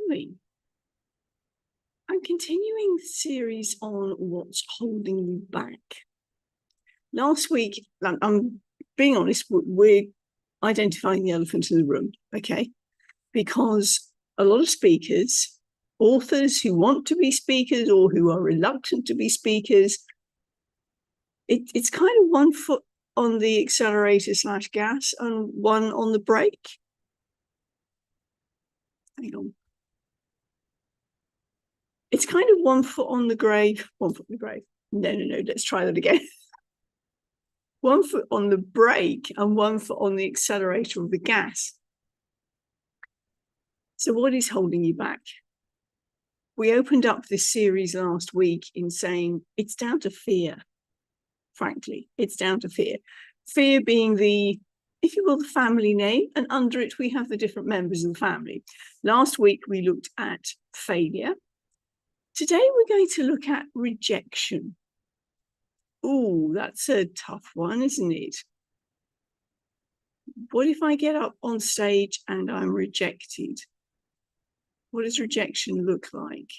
finally, I'm continuing the series on what's holding you back. Last week, I'm being honest, we're identifying the elephant in the room, okay? Because a lot of speakers, authors who want to be speakers or who are reluctant to be speakers, it's kind of one foot on the accelerator / gas and one on the brake. Hang on. It's kind of one foot on the grave, one foot on the grave. No, let's try that again. One foot on the brake and one foot on the accelerator of the gas. So what is holding you back? We opened up this series last week in saying it's down to fear. Frankly, it's down to fear. Fear being the, if you will, the family name, and under it we have the different members of the family. Last week we looked at failure. Today we're going to look at rejection. Ooh, that's a tough one, isn't it? What if I get up on stage and I'm rejected? What does rejection look like?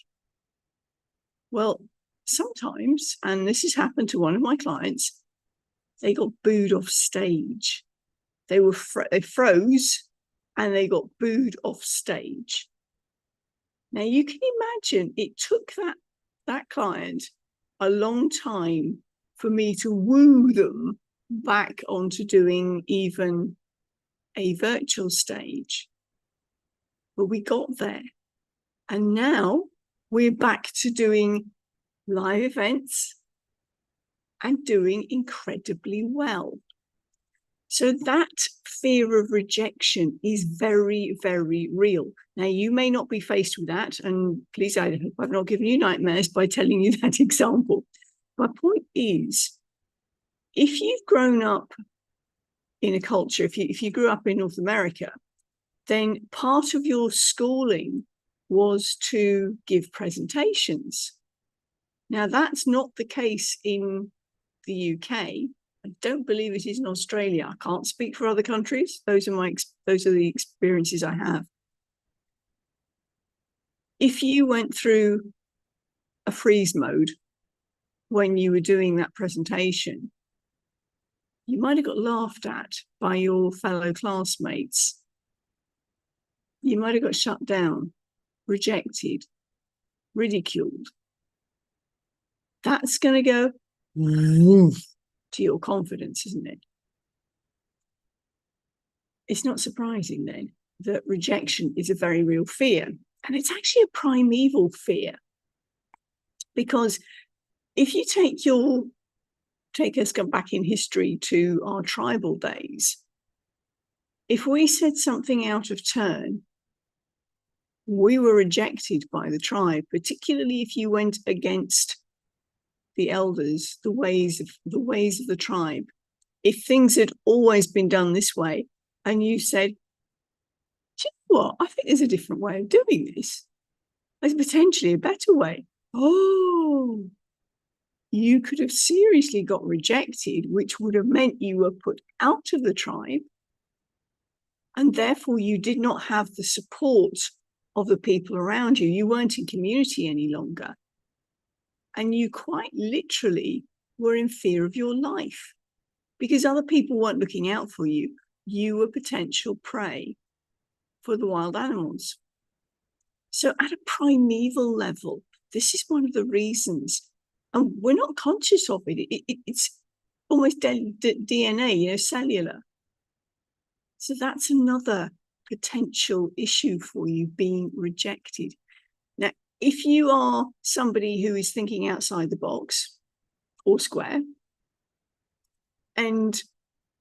Well, sometimes, and this has happened to one of my clients, they got booed off stage. They froze and they got booed off stage. Now you can imagine it took that client a long time for me to woo them back onto doing even a virtual stage. But we got there. And now we're back to doing live events and doing incredibly well. So that fear of rejection is very, very real. Now, you may not be faced with that, and please, I hope I've not given you nightmares by telling you that example. My point is, if you've grown up in a culture, if you grew up in North America, then part of your schooling was to give presentations. Now, that's not the case in the UK. I don't believe it is in Australia. I can't speak for other countries. Those are the experiences I have. If you went through a freeze mode when you were doing that presentation, you might have got laughed at by your fellow classmates. You might have got shut down, rejected, ridiculed. That's going to go to your confidence, isn't it? It's not surprising then that rejection is a very real fear. And it's actually a primeval fear. Because if you take us back in history to our tribal days, if we said something out of turn, we were rejected by the tribe, particularly if you went against the elders, the ways of the tribe. If things had always been done this way, and you said, do you know what? I think there's a different way of doing this. There's potentially a better way. Oh, you could have seriously got rejected, which would have meant you were put out of the tribe, and therefore you did not have the support of the people around you. You weren't in community any longer. And you quite literally were in fear of your life because other people weren't looking out for you. You were potential prey for the wild animals. So at a primeval level, this is one of the reasons, and we're not conscious of it. It's almost DNA, cellular. So that's another potential issue for you, being rejected. Now, if you are somebody who is thinking outside the box or square, and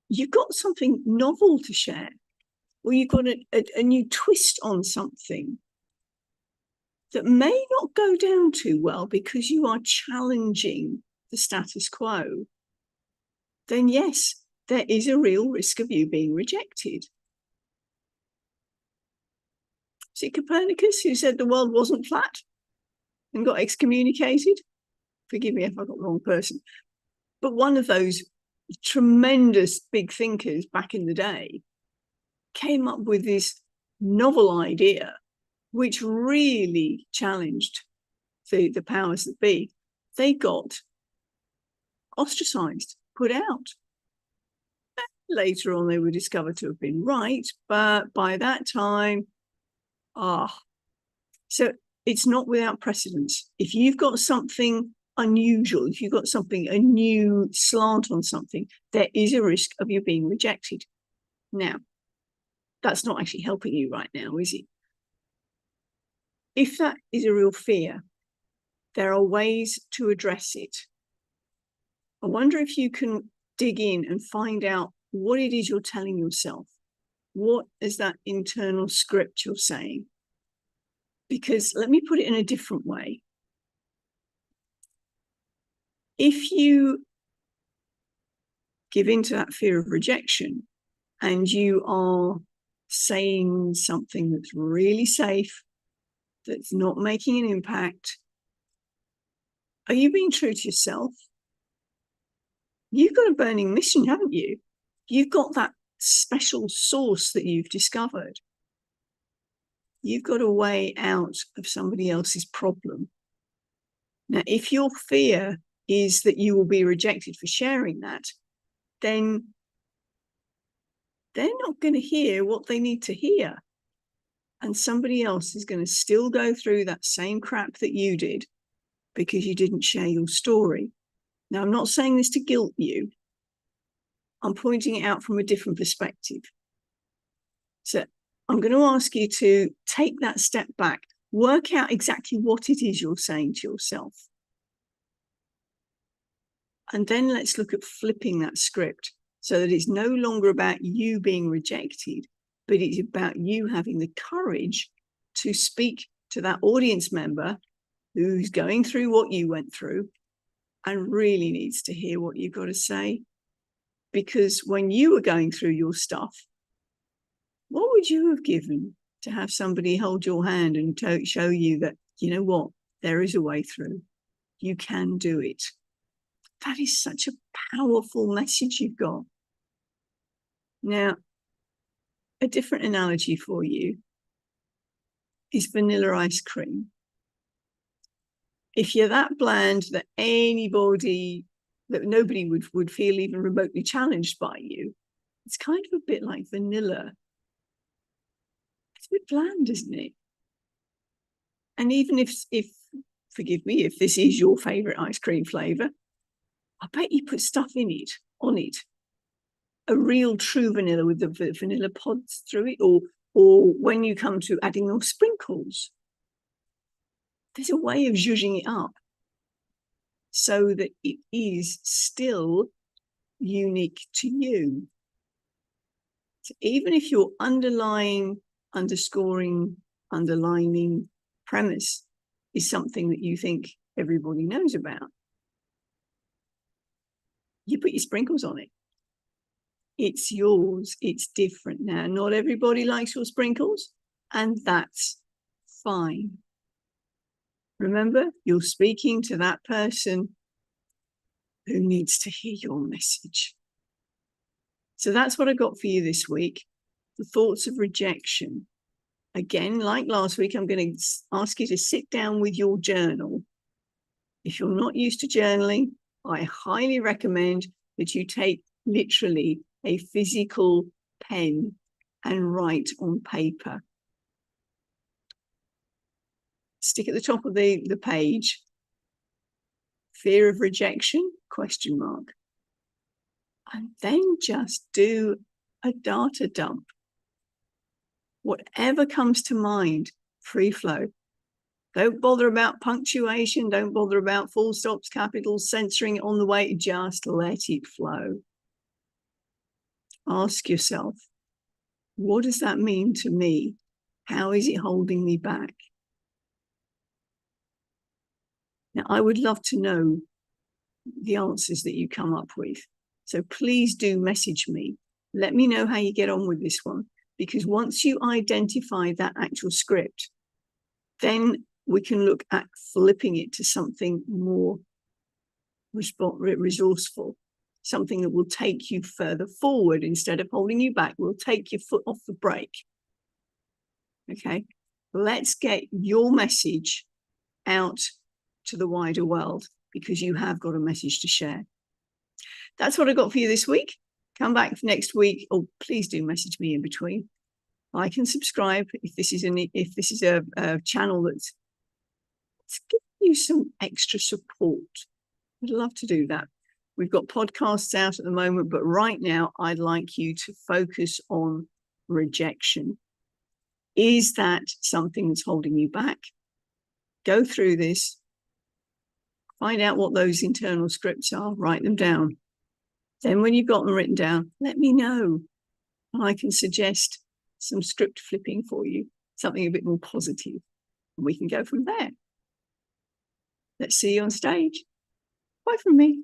you've got something novel to share, or you've got a new twist on something that may not go down too well because you are challenging the status quo, then yes, there is a real risk of you being rejected. Is it Copernicus who said the world wasn't flat and got excommunicated? Forgive me if I got the wrong person. But one of those tremendous big thinkers back in the day came up with this novel idea which really challenged the powers that be. They got ostracized, put out. Later on, they were discovered to have been right, but by that time, so it's not without precedence. If you've got something unusual, if you've got something, a new slant on something, there is a risk of you being rejected. Now, that's not actually helping you right now, is it? If that is a real fear, there are ways to address it. I wonder if you can dig in and find out what it is you're telling yourself. What is that internal script you're saying? Because let me put it in a different way. If you give into that fear of rejection and you are saying something that's really safe, that's not making an impact, are you being true to yourself? You've got a burning mission, haven't you? You've got that special source that you've discovered. You've got a way out of somebody else's problem. Now, if your fear is that you will be rejected for sharing that, then they're not going to hear what they need to hear. And somebody else is going to still go through that same crap that you did because you didn't share your story. Now, I'm not saying this to guilt you. I'm pointing it out from a different perspective. So I'm going to ask you to take that step back, work out exactly what it is you're saying to yourself. And then let's look at flipping that script so that it's no longer about you being rejected, but it's about you having the courage to speak to that audience member who's going through what you went through and really needs to hear what you've got to say. Because when you were going through your stuff, what would you have given to have somebody hold your hand and show you that, you know what, there is a way through. You can do it. That is such a powerful message you've got. Now, a different analogy for you is vanilla ice cream. If you're that bland that nobody would feel even remotely challenged by you, it's kind of a bit like vanilla. It's a bit bland, isn't it? And even if forgive me, if this is your favorite ice cream flavor, I bet you put stuff on it. A real true vanilla with the vanilla pods through it, or when you come to adding those sprinkles, there's a way of zhuzhing it up so that it is still unique to you. So even if your underlying, underscoring, underlining premise is something that you think everybody knows about, you put your sprinkles on it. It's yours. It's different now. Not everybody likes your sprinkles, and that's fine. Remember, you're speaking to that person who needs to hear your message. So that's what I got for you this week. The thoughts of rejection. Again, like last week, I'm going to ask you to sit down with your journal. If you're not used to journaling, I highly recommend that you take literally a physical pen and write on paper. Stick at the top of the page, fear of rejection, ? And then just do a data dump. Whatever comes to mind, free flow. Don't bother about punctuation. Don't bother about full stops, capitals, censoring it on the way. Just let it flow. Ask yourself, what does that mean to me? How is it holding me back? Now, I would love to know the answers that you come up with. So please do message me. Let me know how you get on with this one. Because once you identify that actual script, then we can look at flipping it to something more resourceful, something that will take you further forward instead of holding you back. Will take your foot off the brake. Okay. Let's get your message out to the wider world, because you have got a message to share. That's what I got for you this week. Come back next week, or please do message me in between. Like and subscribe if this is a channel that's giving you some extra support. I'd love to do that. We've got podcasts out at the moment, but right now I'd like you to focus on rejection. Is that something that's holding you back? Go through this. Find out what those internal scripts are. Write them down. Then when you've got them written down, let me know. And I can suggest some script flipping for you, something a bit more positive. And we can go from there. Let's see you on stage. Bye from me.